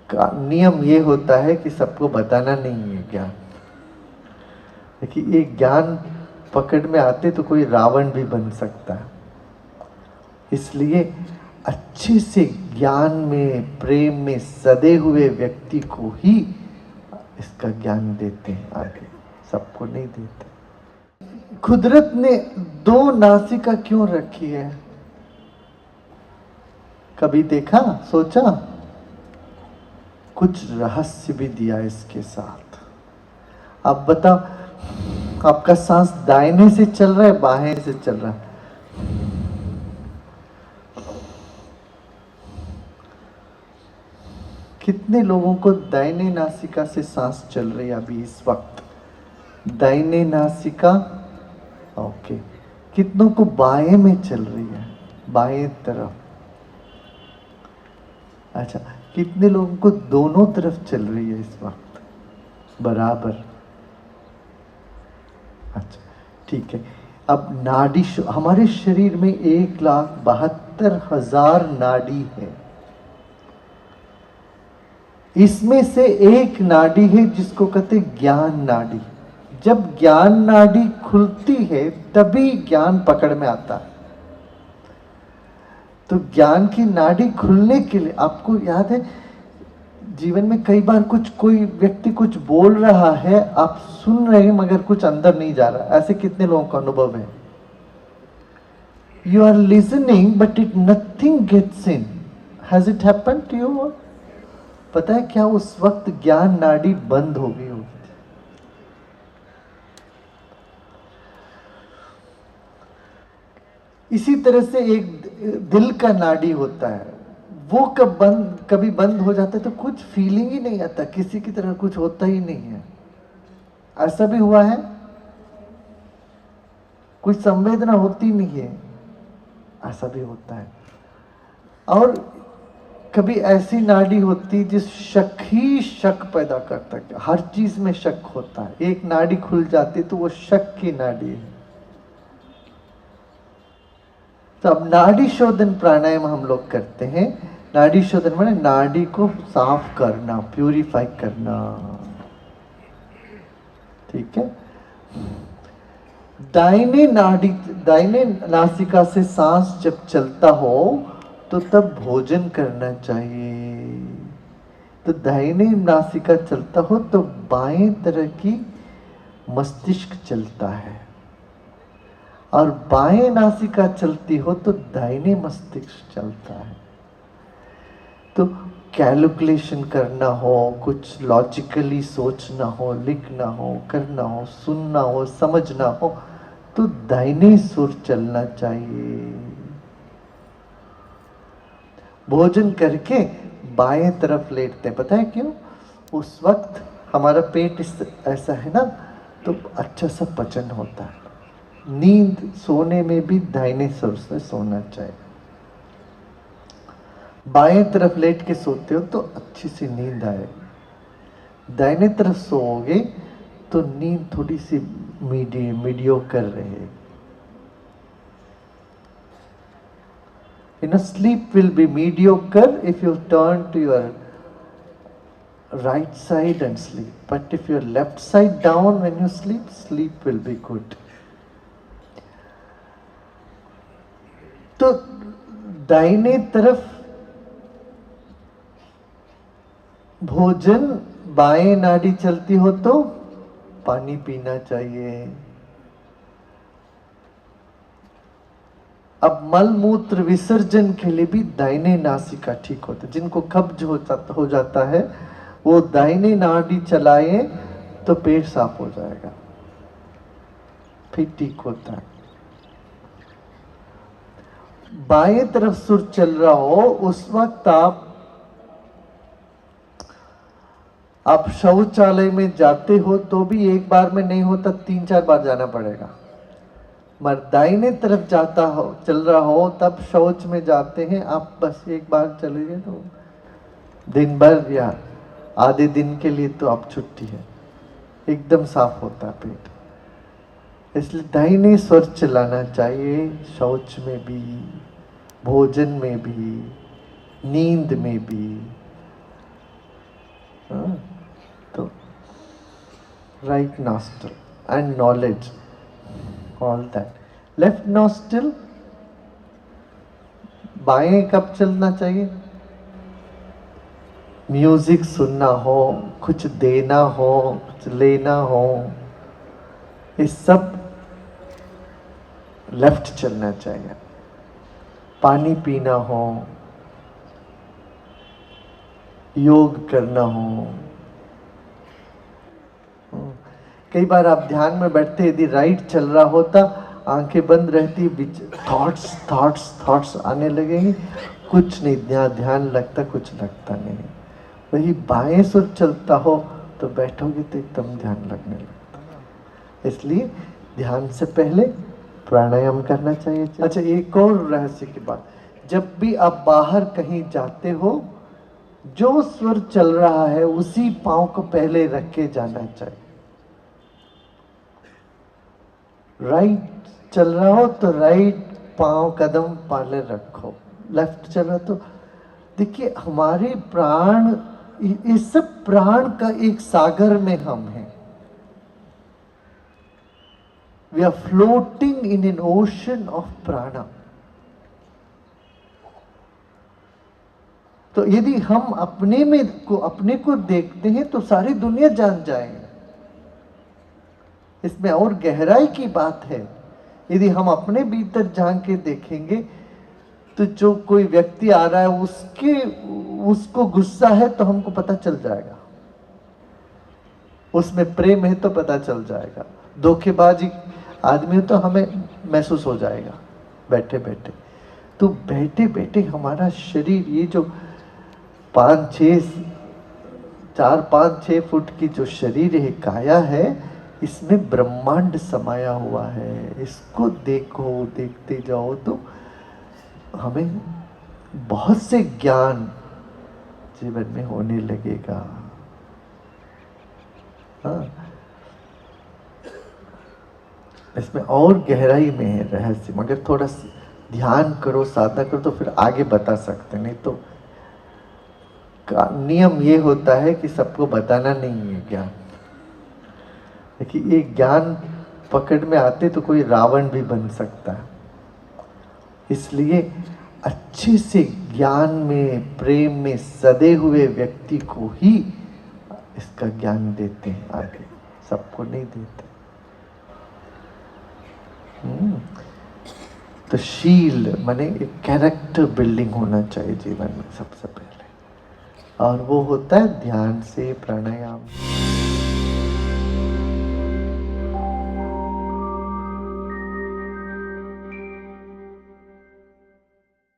का नियम ये होता है कि सबको बताना नहीं है ज्ञान। देखिए ये ज्ञान पकड़ में आते तो कोई रावण भी बन सकता है, इसलिए अच्छे से ज्ञान में प्रेम में सदे हुए व्यक्ति को ही इसका ज्ञान देते हैं, आगे सबको नहीं देते। कुदरत ने दो नासिका क्यों रखी है? कभी देखा, सोचा? कुछ रहस्य भी दिया इसके साथ। अब बताओ, आपका सांस दाहिने से चल रहा है बाएं से चल रहा है? कितने लोगों को दाहिने नासिका से सांस चल रही है अभी इस वक्त? दाहिने नासिका, ओके। कितनों को बाएं में चल रही है, बाएं तरफ? अच्छा, कितने लोगों को दोनों तरफ चल रही है इस वक्त बराबर? अच्छा, ठीक है। अब नाड़ी, हमारे शरीर में 1,72,000 नाड़ी है। इसमें से एक नाड़ी है जिसको कहते हैं ज्ञान नाड़ी। जब ज्ञान नाड़ी खुलती है तभी ज्ञान पकड़ में आता है। तो ज्ञान की नाड़ी खुलने के लिए, आपको याद है जीवन में कई बार कोई व्यक्ति कुछ बोल रहा है, आप सुन रहे हैं मगर कुछ अंदर नहीं जा रहा। ऐसे कितने लोगों का अनुभव है? You are listening but it nothing gets in. Has it happened to you? पता है क्या, उस वक्त ज्ञान नाड़ी बंद हो गई होगी। इसी तरह से एक दिल का नाड़ी होता है, वो कभी बंद हो जाता है तो कुछ फीलिंग ही नहीं आता, किसी की तरह कुछ होता ही नहीं है। ऐसा भी हुआ है? कोई संवेदना होती नहीं है, ऐसा भी होता है। और कभी ऐसी नाड़ी होती जिस शक ही शक पैदा करता है, हर चीज में शक होता है। एक नाड़ी खुल जाती तो वो शक की नाड़ी है। तो अब नाड़ी शोधन प्राणायाम हम लोग करते हैं। नाड़ी शोधन माने नाड़ी को साफ करना, प्यूरिफाई करना, ठीक है। दाहिने नासिका से सांस जब चलता हो तो तब भोजन करना चाहिए। तो दाहिने नासिका चलता हो तो बाएं तरह की मस्तिष्क चलता है, और बाएं नासिका चलती हो तो दाहिने मस्तिष्क चलता है। तो कैलकुलेशन करना हो, कुछ लॉजिकली सोचना हो, लिखना हो, करना हो, सुनना हो, समझना हो, तो दाहिने सुर चलना चाहिए। भोजन करके बाएं तरफ लेटते हैं, पता है क्यों? उस वक्त हमारा पेट ऐसा है ना, तो अच्छा सा पचन होता है। नींद सोने में भी दाहिने सुर से सोना चाहिए। बाएं तरफ लेट के सोते हो तो अच्छी सी नींद आएगी। दाहिने तरफ सोओगे तो नींद थोड़ी सी मीडियोकर रहेगी। Sleep will be mediocre if you turn to your right side and sleep. But if you're left side down when you sleep, sleep will be good. तो दाहिने तरफ भोजन, बाएं नाड़ी चलती हो तो पानी पीना चाहिए। अब मल मूत्र विसर्जन के लिए भी दाहिने नासिका ठीक होता है। जिनको कब्ज हो जाता है वो दाहिने नाड़ी चलाए तो पेट साफ हो जाएगा, फिर ठीक होता है। बाएं तरफ सुर चल रहा हो उस वक्त आप शौचालय में जाते हो तो भी एक बार में नहीं होता, 3-4 बार जाना पड़ेगा। मगर दाहिने तरफ चल रहा हो तब शौच में जाते हैं आप, बस एक बार चले गए तो दिन भर या आधे दिन के लिए तो आप छुट्टी है, एकदम साफ होता है पेट। इसलिए दाहिने स्वर चलाना चाहिए, शौच में भी, भोजन में भी, नींद में भी। हाँ, तो right nostril and knowledge, all that. Left nostril, बाएं कब चलना चाहिए? म्यूजिक सुनना हो, कुछ देना हो, कुछ लेना हो, ये सब लेफ्ट चलना चाहिए। पानी पीना हो, योग करना हो। कई बार आप ध्यान में बैठते, यदि राइट चल रहा होता, आंखें बंद रहती, थॉट्स थॉट्स थॉट्स आने लगेंगे, कुछ नहीं, ध्यान लगता, कुछ लगता नहीं। वही बाएं सुर चलता हो तो बैठोगे तो एकदम ध्यान लगने लगता है। इसलिए ध्यान से पहले प्राणायाम करना चाहिए। अच्छा, एक और रहस्य की बात, जब भी आप बाहर कहीं जाते हो, जो स्वर चल रहा है उसी पांव को पहले रख के जाना चाहिए। राइट चल रहा हो तो राइट पांव कदम पहले रखो, लेफ्ट चल रहा तो देखिए, हमारे प्राण, इस सब प्राण का एक सागर में हम हैं। We are floating in an ocean of prana. तो यदि हम अपने को देखते हैं तो सारी दुनिया जान जाएगी। इसमें और गहराई की बात है। यदि हम अपने भीतर झांक के देखेंगे तो जो कोई व्यक्ति आ रहा है उसको गुस्सा है तो हमको पता चल जाएगा, उसमें प्रेम है तो पता चल जाएगा, धोखेबाजी आदमी हो तो हमें महसूस हो जाएगा बैठे बैठे। तो बैठे बैठे हमारा शरीर, ये जो 4-5-6 फुट की जो शरीर है, काया है, इसमें ब्रह्मांड समाया हुआ है। इसको देखो, देखते जाओ तो हमें बहुत से ज्ञान जीवन में होने लगेगा। हाँ, इसमें और गहराई में है रहस्य, मगर थोड़ा ध्यान करो, साधना करो तो फिर आगे बता सकते। नहीं तो नियम ये होता है कि सबको बताना नहीं है ज्ञान। देखिए, ये ज्ञान पकड़ में आते तो कोई रावण भी बन सकता है। इसलिए अच्छे से ज्ञान में, प्रेम में सदे हुए व्यक्ति को ही इसका ज्ञान देते हैं, आगे सबको नहीं देते। तो शील माने एक कैरेक्टर बिल्डिंग होना चाहिए जीवन में सबसे पहले, और वो होता है ध्यान से, प्राणायाम।